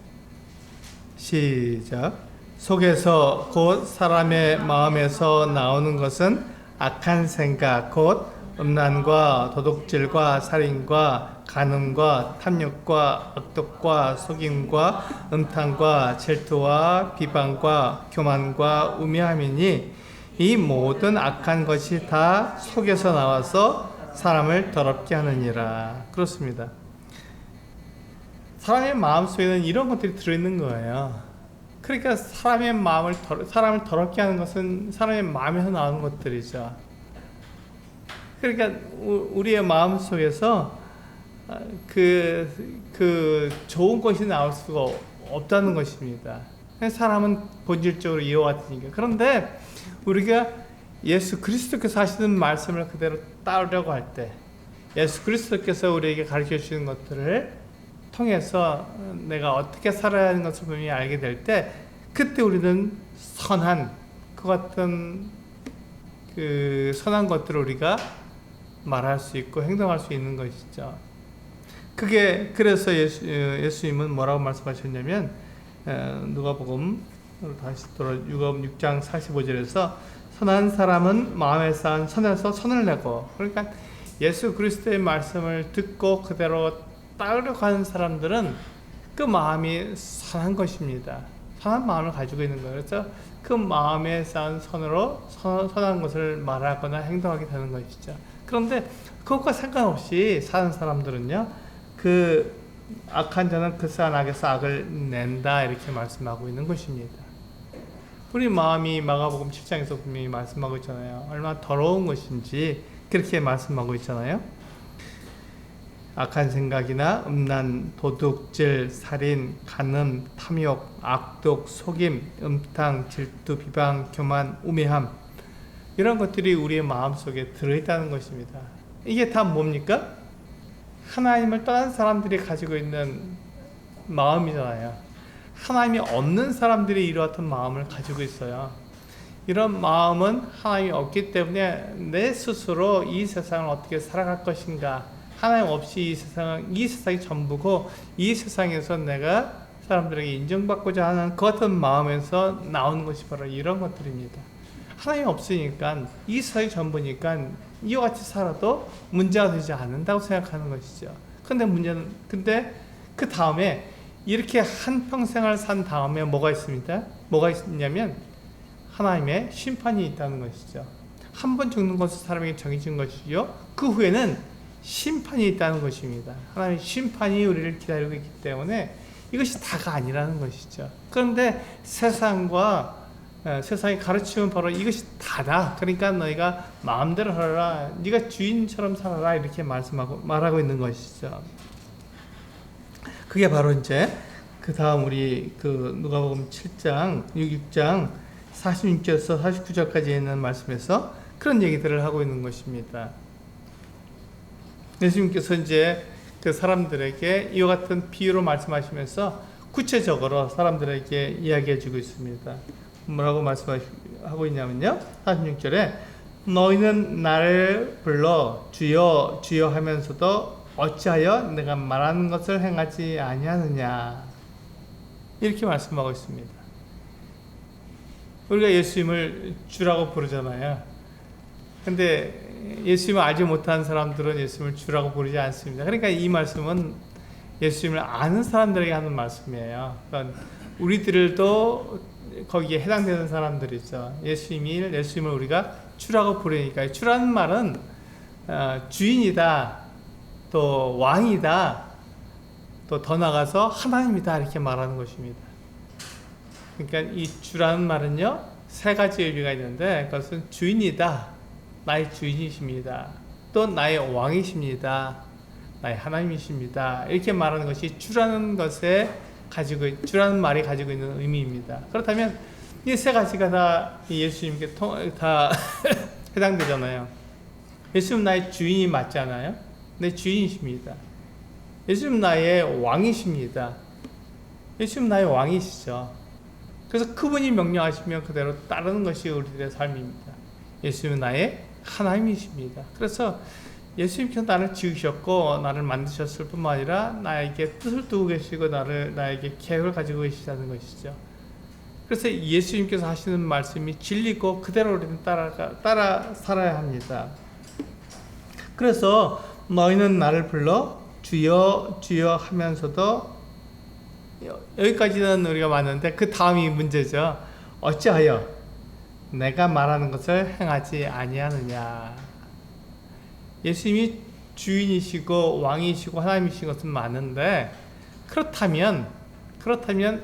시작. 속에서 곧 사람의 마음에서 나오는 것은 악한 생각, 곧 음란과 도둑질과 살인과 간음과 탐욕과 악독과 속임과 음탕과 질투와 비방과 교만과 우매함이니 이 모든 악한 것이 다 속에서 나와서 사람을 더럽게 하느니라. 그렇습니다. 사람의 마음속에는 이런 것들이 들어있는 거예요. 그러니까 사람을 더럽게 하는 것은 사람의 마음에서 나오는 것들이죠. 그러니까 우리의 마음 속에서 그 좋은 것이 나올 수가 없다는 것입니다. 사람은 본질적으로 이와 같으니까. 그런데 우리가 예수 그리스도께서 하시는 말씀을 그대로 따르려고 할 때, 예수 그리스도께서 우리에게 가르쳐 주시는 것들을 통해서 내가 어떻게 살아야 하는 것을 분명히 알게 될 때, 그때 우리는 선한 그 같은 그 선한 것들을 우리가 말할 수 있고 행동할 수 있는 것이죠. 그래서 예수님은 뭐라고 말씀하셨냐면, 누가복음 다시 누가복음 6장 45절에서 선한 사람은 마음에 쌓은 선에서 선을 내고, 그러니까 예수 그리스도의 말씀을 듣고 그대로 따르려고 하는 사람들은 그 마음이 선한 것입니다. 선한 마음을 가지고 있는 거예요. 그래서 그 마음에 쌓은 선으로 선한 것을 말하거나 행동하게 되는 것이죠. 그런데 그것과 상관없이 사는 사람들은요, 그 악한 자는 그 쌓은 악에서 악을 낸다, 이렇게 말씀하고 있는 것입니다. 우리 마음이 마가복음 7장에서 분명히 말씀하고 있잖아요. 얼마나 더러운 것인지 그렇게 말씀하고 있잖아요. 악한 생각이나 음란, 도둑질, 살인, 간음, 탐욕, 악독, 속임, 음탕, 질투, 비방, 교만, 우매함, 이런 것들이 우리의 마음속에 들어있다는 것입니다. 이게 다 뭡니까? 하나님을 떠난 사람들이 가지고 있는 마음이잖아요. 하나님이 없는 사람들이 이러한 마음을 가지고 있어요. 이런 마음은 하나님이 없기 때문에 내 스스로 이 세상을 어떻게 살아갈 것인가, 하나님 없이 이 세상이 전부고, 이 세상에서 내가 사람들에게 인정받고자 하는 그 같은 마음에서 나오는 것이 바로 이런 것들입니다. 하나님이 없으니까, 이 세상이 전부니까 이와 같이 살아도 문제가 되지 않는다고 생각하는 것이죠. 근데 그 다음에 이렇게 한평생을 산 다음에 뭐가 있습니다? 뭐가 있냐면 하나님의 심판이 있다는 것이죠. 한 번 죽는 것은 사람에게 정해진 것이죠. 그 후에는 심판이 있다는 것입니다. 하나님의 심판이 우리를 기다리고 있기 때문에 이것이 다가 아니라는 것이죠. 그런데 세상이 가르치면 바로 이것이 다다. 그러니까 너희가 마음대로 하라, 네가 주인처럼 살아라, 이렇게 말하고 있는 것이죠. 그게 바로 이제 그 다음 우리 누가복음 7장, 6장 46절에서 49절까지 있는 말씀에서 그런 얘기들을 하고 있는 것입니다. 예수님께서 이제 그 사람들에게 이와 같은 비유로 말씀하시면서 구체적으로 사람들에게 이야기해 주고 있습니다. 뭐라고 말씀하고 있냐면요, 46절에 너희는 나를 불러 주여 주여 하면서도 어찌하여 내가 말하는 것을 행하지 아니하느냐, 이렇게 말씀하고 있습니다. 우리가 예수님을 주라고 부르잖아요. 근데 예수님을 알지 못하는 사람들은 예수님을 주라고 부르지 않습니다. 그러니까 이 말씀은 예수님을 아는 사람들에게 하는 말씀이에요. 그러니까 우리들도 거기에 해당되는 사람들이죠. 예수님을 우리가 주라고 부르니까, 주라는 말은 주인이다, 또 왕이다, 또 더 나아가서 하나님이다, 이렇게 말하는 것입니다. 그러니까 이 주라는 말은요, 세 가지 의미가 있는데, 그것은 주인이다, 나의 주인이십니다, 또 나의 왕이십니다, 나의 하나님이십니다, 이렇게 말하는 것이 주라는 말이 가지고 있는 의미입니다. 그렇다면 이 세 가지가 다 예수님께 다 해당되잖아요. 예수님 나의 주인이 맞잖아요. 내 주인이십니다. 예수님 나의 왕이십니다. 예수님 나의 왕이시죠. 그래서 그분이 명령하시면 그대로 따르는 것이 우리들의 삶입니다. 예수님은 나의 하나님이십니다. 그래서 예수님께서 나를 지으셨고 나를 만드셨을 뿐만 아니라 나에게 뜻을 두고 계시고 나에게 계획을 가지고 계시다는 것이죠. 그래서 예수님께서 하시는 말씀이 진리고 그대로 우리는 따라 살아야 합니다. 그래서 너희는 나를 불러 주여 주여 하면서도, 여기까지는 우리가 맞는데 그 다음이 문제죠. 어찌하여 내가 말하는 것을 행하지 아니하느냐. 예수님이 주인이시고 왕이시고 하나님이신 것은 맞는데, 그렇다면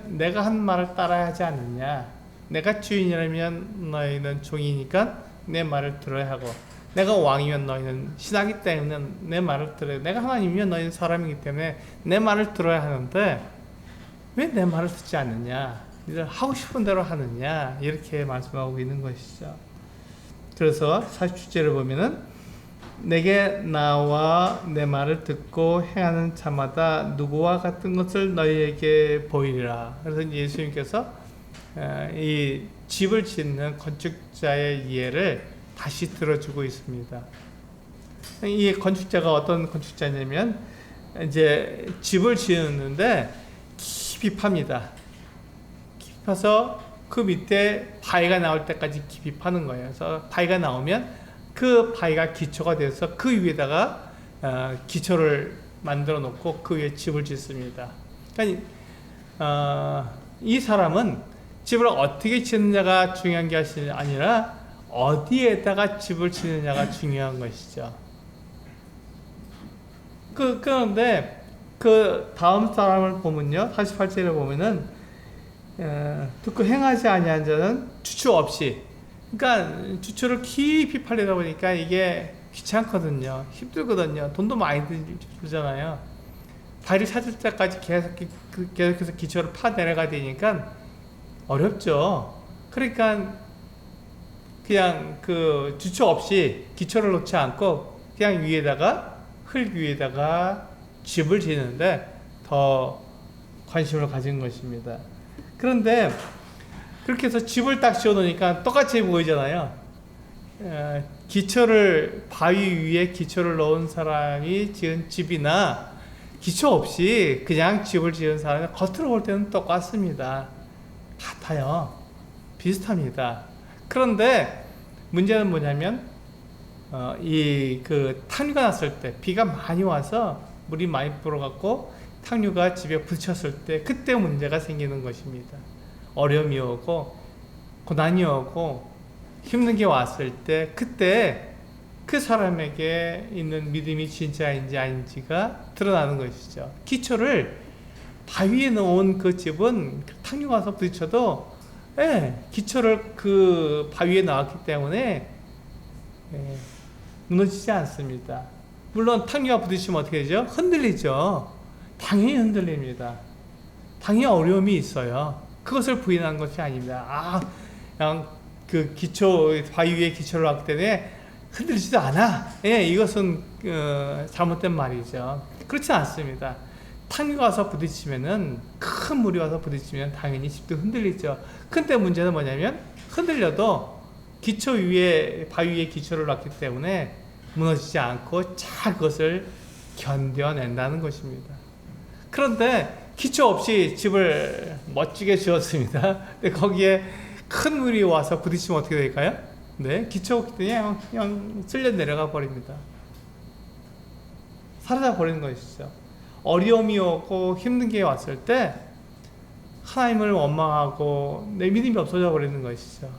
내가 한 말을 따라야 하지 않느냐. 내가 주인이라면 너희는 종이니까 내 말을 들어야 하고, 내가 왕이면 너희는 신하기 때문에 내 말을 들어야, 내가 하나님이면 너희는 사람이기 때문에 내 말을 들어야 하는데 왜 내 말을 듣지 않느냐, 니들 하고 싶은 대로 하느냐, 이렇게 말씀하고 있는 것이죠. 그래서 47절을 보면은 내게 나와 내 말을 듣고 행하는 자마다 누구와 같은 것을 너희에게 보이리라. 그래서 예수님께서 이 집을 짓는 건축자의 이해를 다시 들어주고 있습니다. 이 건축자가 어떤 건축자냐면, 이제 집을 지었는데 깊이 팝니다. 깊이 파서 그 밑에 바위가 나올 때까지 깊이 파는 거예요. 그래서 바위가 나오면 그 바위가 기초가 돼서 그 위에다가 기초를 만들어 놓고 그 위에 집을 짓습니다. 그러니까 이 사람은 집을 어떻게 짓느냐가 중요한 게 아니라 어디에다가 집을 짓느냐가 중요한 것이죠. 그런데 그 다음 사람을 보면요, 48절에 보면은 듣고 행하지 아니한 자는 추추 없이, 그러니까 주초를 깊이 팔리다 보니까 이게 귀찮거든요. 힘들거든요. 돈도 많이 들잖아요. 바위를 찾을 때까지 계속해서 기초를 파내려가야 되니까 어렵죠. 그러니까 그냥 그 주초 없이 기초를 놓지 않고 그냥 흙 위에다가 집을 지는데 더 관심을 가진 것입니다. 그런데 그렇게 해서 집을 딱 지어놓으니까 똑같이 보이잖아요. 바위 위에 기초를 넣은 사람이 지은 집이나 기초 없이 그냥 집을 지은 사람이 겉으로 볼 때는 똑같습니다. 같아요. 비슷합니다. 그런데 문제는 뭐냐면 그 탕류가 났을 때, 비가 많이 와서 물이 많이 불어갖고 탕류가 집에 부딪혔을 때, 그때 문제가 생기는 것입니다. 어려움이 오고 고난이 오고 힘든 게 왔을 때, 그때 그 사람에게 있는 믿음이 진짜인지 아닌지가 드러나는 것이죠. 기초를 바위에 넣은 그 집은 탕류가 와서 부딪혀도 기초를 그 바위에 넣었기 때문에 무너지지 않습니다. 물론 탕류가 부딪히면 어떻게 되죠? 흔들리죠. 당연히 흔들립니다. 당연히 어려움이 있어요. 그것을 부인한 것이 아닙니다. 그냥 그 바위 위에 기초를 놨기 때문에 흔들리지도 않아. 이것은 잘못된 말이죠. 그렇지 않습니다. 탕류가 와서 부딪히면은, 큰 물이 와서 부딪히면 당연히 집도 흔들리죠. 근데 문제는 뭐냐면, 흔들려도 바위 위에 기초를 놨기 때문에 무너지지 않고 잘 그것을 견뎌낸다는 것입니다. 그런데 기초 없이 집을 멋지게 지었습니다. 근데 거기에 큰 물이 와서 부딪히면 어떻게 될까요? 기초 없기 때문에 그냥 쓸려 내려가 버립니다. 사라져 버리는 것이죠. 어려움이 오고 힘든 게 왔을 때 하나님을 원망하고 내 믿음이 없어져 버리는 것이죠.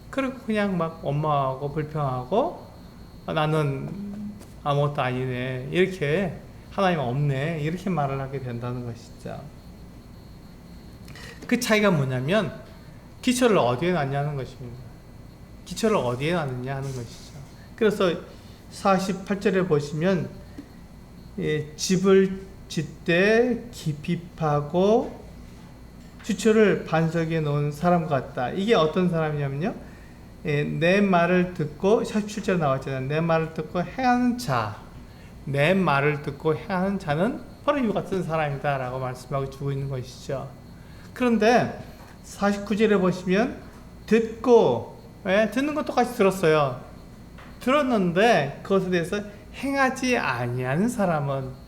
그리고 그냥 막 원망하고 불평하고 나는 아무것도 아니네, 이렇게 하나님 없네, 이렇게 말을 하게 된다는 것이죠. 그 차이가 뭐냐면 기초를 어디에 놨냐는 것입니다. 기초를 어디에 놨느냐 하는 것이죠. 그래서 48절에 보시면 집을 짓되 깊이 파고 기초를 반석에 놓은 사람 같다. 이게 어떤 사람이냐면요, 내 말을 듣고, 47절 나왔잖아요. 내 말을 듣고 행하는 자, 내 말을 듣고 행하는 자는 바로 이 같은 사람이다 라고 말씀하고 주고 있는 것이죠. 그런데 49절에 보시면 듣는 것도 똑같이 들었어요. 들었는데 그것에 대해서 행하지 아니하는 사람은,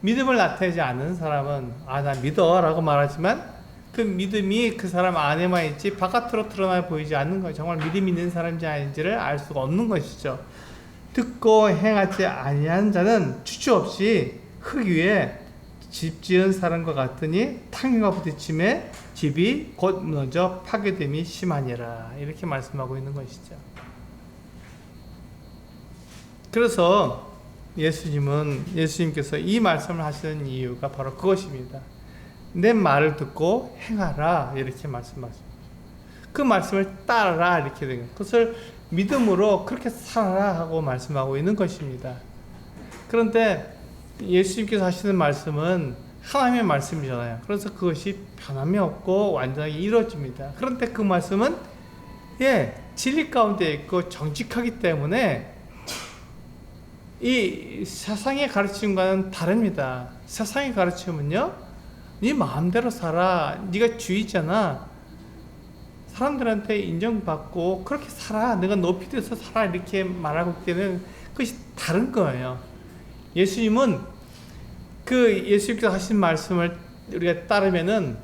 믿음을 나타내지 않는 사람은 나 믿어 라고 말하지만 그 믿음이 그 사람 안에만 있지 바깥으로 드러나 보이지 않는 거예요. 정말 믿음이 있는 사람인지 아닌지를 알 수가 없는 것이죠. 듣고 행하지 아니한 자는 주저 없이 흙 위에 집 지은 사람과 같으니 탕류가 부딪힘에 집이 곧 무너져 파괴됨이 심하니라, 이렇게 말씀하고 있는 것이죠. 그래서 예수님께서 이 말씀을 하시는 이유가 바로 그것입니다. 내 말을 듣고 행하라, 이렇게 말씀하십니다. 그 말씀을 따라라, 이렇게 된 거예요. 그것을 믿음으로 그렇게 살아라 하고 말씀하고 있는 것입니다. 그런데 예수님께서 하시는 말씀은 하나님의 말씀이잖아요. 그래서 그것이 변함이 없고 완전하게 이루어집니다. 그런데 그 말씀은 진리 가운데 있고 정직하기 때문에 이 세상의 가르침과는 다릅니다. 세상의 가르침은요, 네 마음대로 살아, 네가 주의잖아, 사람들한테 인정받고 그렇게 살아, 내가 높이 돼서 살아, 이렇게 말하고 있기 때문에 그것이 다른 거예요. 예수님은 예수님께서 하신 말씀을 우리가 따르면은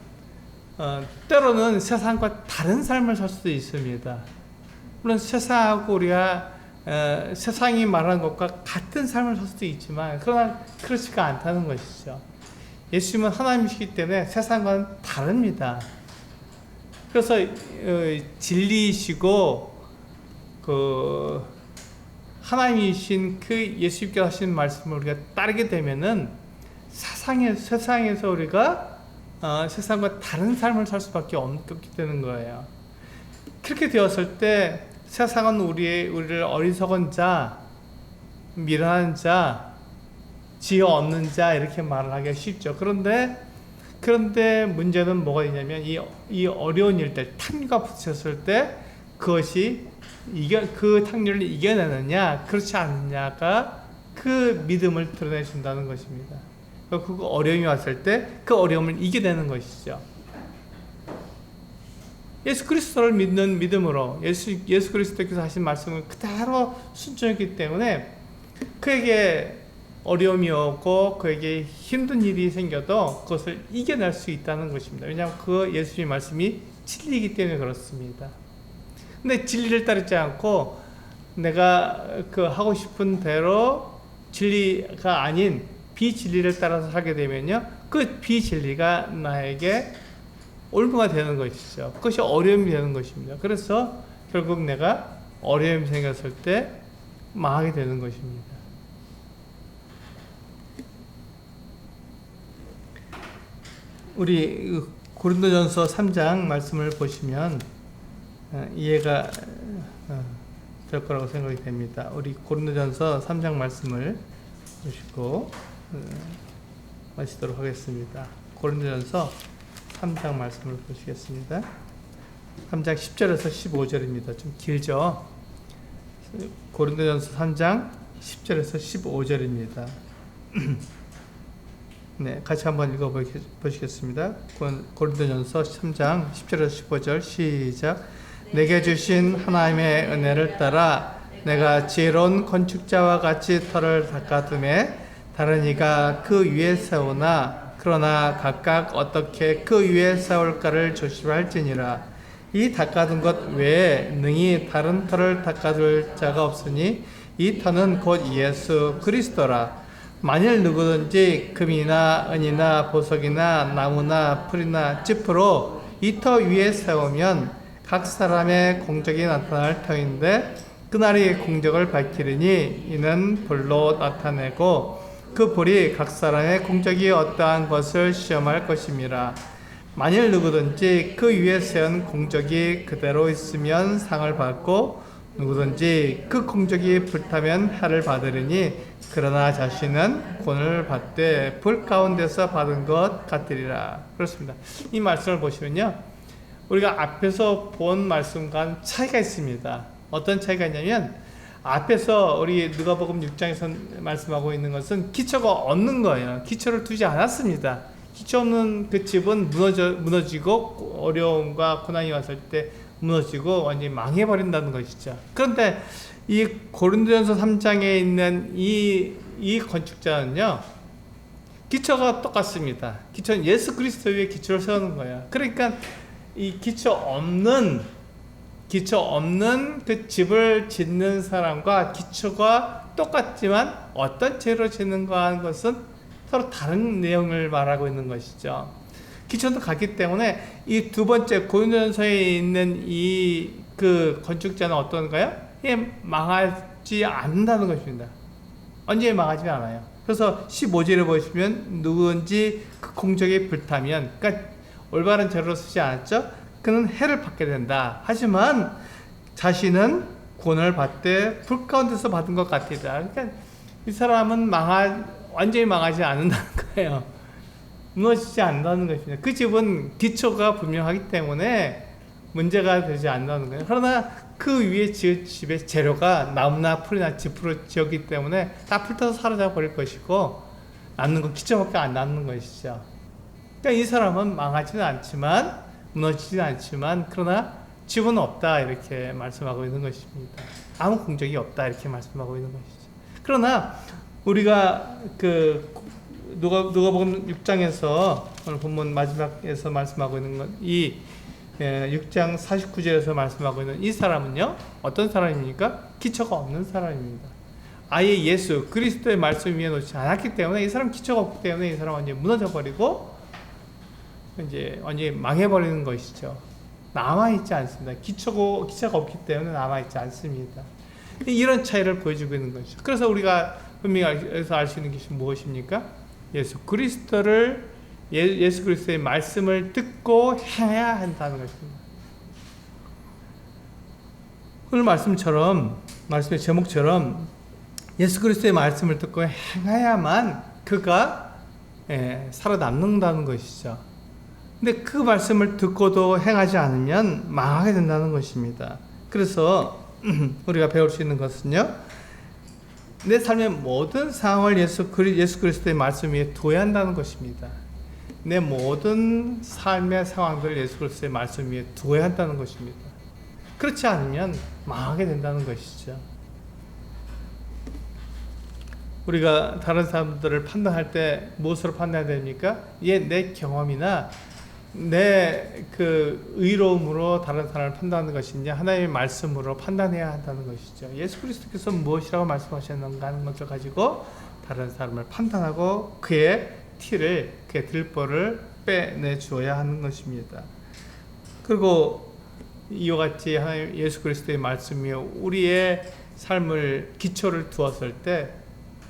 때로는 세상과 다른 삶을 살 수도 있습니다. 물론 세상하고 우리가 세상이 말하는 것과 같은 삶을 살 수도 있지만, 그러나 그렇지가 않다는 것이죠. 예수님은 하나님이시기 때문에 세상과는 다릅니다. 그래서 진리이시고 하나님이신 그 예수님께서 하신 말씀을 우리가 따르게 되면은 세상에서 우리가 세상과 다른 삶을 살 수밖에 없게 되는 거예요. 그렇게 되었을 때 세상은 우리를 어리석은 자, 미련한 자, 지혜 없는 자, 이렇게 말을 하기가 쉽죠. 그런데 문제는 뭐가 있냐면 이 어려운 일들, 탕류가 부딪혔을 때 그것이 그 탕류를 이겨내느냐 그렇지 않느냐가 그 믿음을 드러내준다는 것입니다. 그 어려움이 왔을 때 그 어려움을 이겨내는 것이죠. 예수 그리스도를 믿는 믿음으로 예수 그리스도께서 하신 말씀을 그대로 순종했기 때문에 그에게 어려움이 오고 그에게 힘든 일이 생겨도 그것을 이겨낼 수 있다는 것입니다. 왜냐하면 그 예수님의 말씀이 진리이기 때문에 그렇습니다. 근데 진리를 따르지 않고 내가 그 하고 싶은 대로 진리가 아닌 비진리를 따라서 살게 되면요, 그 비진리가 나에게 올무가 되는 것이죠. 그것이 어려움이 되는 것입니다. 그래서 결국 내가 어려움이 생겼을 때 망하게 되는 것입니다. 우리 고린도전서 3장 말씀을 보시면 이해가 될 거라고 생각이 됩니다. 우리 고린도전서 3장 말씀을 보시고 마치도록 하겠습니다. 고린도전서 3장 말씀을 보시겠습니다. 3장 10절에서 15절입니다. 좀 길죠? 고린도전서 3장 10절에서 15절입니다. 네, 같이 한번 읽어보시겠습니다. 고린도전서 3장 10절에서 15절 시작. 내게 주신 하나님의 은혜를 따라 내가 지혜로운 건축자와 같이 터를 닦아둠에 다른 이가 그 위에 세우나 그러나 각각 어떻게 그 위에 세울까를 조심할지니라. 이 닦아둔 것 외에 능히 다른 터를 닦아둘 자가 없으니 이 터는 곧 예수 그리스도라. 만일 누구든지 금이나 은이나 보석이나 나무나 풀이나 짚으로 이 터 위에 세우면 각 사람의 공적이 나타날 터인데 그날이 공적을 밝히리니 이는 불로 나타내고 그 불이 각 사람의 공적이 어떠한 것을 시험할 것임이라. 만일 누구든지 그 위에 세운 공적이 그대로 있으면 상을 받고 누구든지 그 공적이 불타면 해를 받으리니 그러나 자신은 구원을 받되 불 가운데서 받은 것 같으리라. 그렇습니다. 이 말씀을 보시면요, 우리가 앞에서 본 말씀과는 차이가 있습니다. 어떤 차이가 있냐면 앞에서 우리 누가복음 6장에서 말씀하고 있는 것은 기초가 없는 거예요. 기초를 두지 않았습니다. 기초 없는 그 집은 무너지고 어려움과 고난이 왔을 때 무너지고 완전히 망해버린다는 것이죠. 그런데 이 고린도전서 3장에 있는 이 건축자는요, 기초가 똑같습니다. 기초는 예수 그리스도 위에 기초를 세우는 거예요. 그러니까 이 기초 없는 그 집을 짓는 사람과 기초가 똑같지만 어떤 재료로 짓는가 하는 것은 서로 다른 내용을 말하고 있는 것이죠. 기초도 같기 때문에 이 두 번째 고린도전서에 있는 이 그 건축자는 어떤가요? 망하지 않는다는 것입니다. 언제 망하지 않아요. 그래서 15절에 보시면 누구든지 그 공적이 불타면, 그러니까 올바른 재료로 쓰지 않았죠? 그는 해를 받게 된다. 하지만 자신은 구원을 받되 불 가운데서 받은 것 같으다. 그러니까 이 사람은 완전히 망하지 않는다는 거예요. 무너지지 않는다는 것입니다. 그 집은 기초가 분명하기 때문에 문제가 되지 않는다는 거예요. 그러나 그 위에 지은 집의 재료가 나무나 풀이나 짚으로 지었기 때문에 다 불타서 사라져 버릴 것이고 남는 건 기초밖에 안 남는 것이죠. 그러니까 이 사람은 망하지는 않지만, 무너지지는 않지만, 그러나 집은 없다 이렇게 말씀하고 있는 것입니다. 아무 공적이 없다 이렇게 말씀하고 있는 것이죠. 그러나 우리가 그 누가복음 6장에서 오늘 본문 마지막에서 말씀하고 있는 건 이 6장 49절에서 말씀하고 있는 이 사람은요, 어떤 사람입니까? 기초가 없는 사람입니다. 아예 예수 그리스도의 말씀 위에 놓지 않았기 때문에 이 사람 기초가 없기 때문에 이 사람 완전히 무너져 버리고 이제 완전히 망해버리는 것이죠. 남아있지 않습니다. 기초가 없기 때문에 남아있지 않습니다. 이런 차이를 보여주고 있는 것이죠. 그래서 우리가 분명해서 알 수 있는 것이 무엇입니까? 예수 그리스도의 말씀을 듣고 행해야 한다는 것입니다. 오늘 말씀의 제목처럼 예수 그리스도의 말씀을 듣고 행해야만 그가 살아남는다는 것이죠. 근데 그 말씀을 듣고도 행하지 않으면 망하게 된다는 것입니다. 그래서 우리가 배울 수 있는 것은요, 내 삶의 모든 상황을 예수 그리스도의 말씀 위에 둬야 한다는 것입니다. 내 모든 삶의 상황들 예수 그리스도의 말씀 위에 두어야 한다는 것입니다. 그렇지 않으면 망하게 된다는 것이죠. 우리가 다른 사람들을 판단할 때 무엇으로 판단해야 됩니까? 내 경험이나 내 그 의로움으로 다른 사람을 판단하는 것이냐, 하나님의 말씀으로 판단해야 한다는 것이죠. 예수 그리스도께서 무엇이라고 말씀하셨는가 하는 것을 가지고 다른 사람을 판단하고 그의 티를, 그의 들보를 빼내 주어야 하는 것입니다. 그리고 이와 같이 하나님 예수 그리스도의 말씀이 우리의 삶을 기초를 두었을 때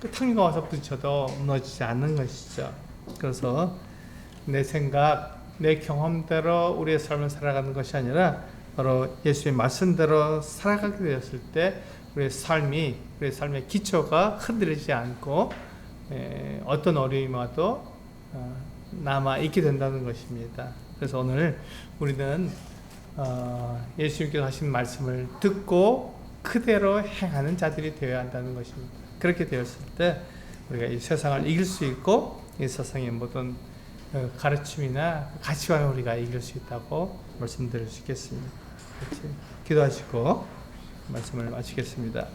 그 탕류가 와서 부딪혀도 무너지지 않는 것이죠. 그래서 내 생각, 내 경험대로 우리의 삶을 살아가는 것이 아니라 바로 예수의 말씀대로 살아가게 되었을 때 우리의 삶의 기초가 흔들리지 않고 어떤 어려움이 와도 남아 있게 된다는 것입니다. 그래서 오늘 우리는 예수님께서 하신 말씀을 듣고 그대로 행하는 자들이 되어야 한다는 것입니다. 그렇게 되었을 때 우리가 이 세상을 이길 수 있고 이 세상의 모든 가르침이나 가치관을 우리가 이길 수 있다고 말씀드릴 수 있겠습니다. 기도하시고 말씀을 마치겠습니다.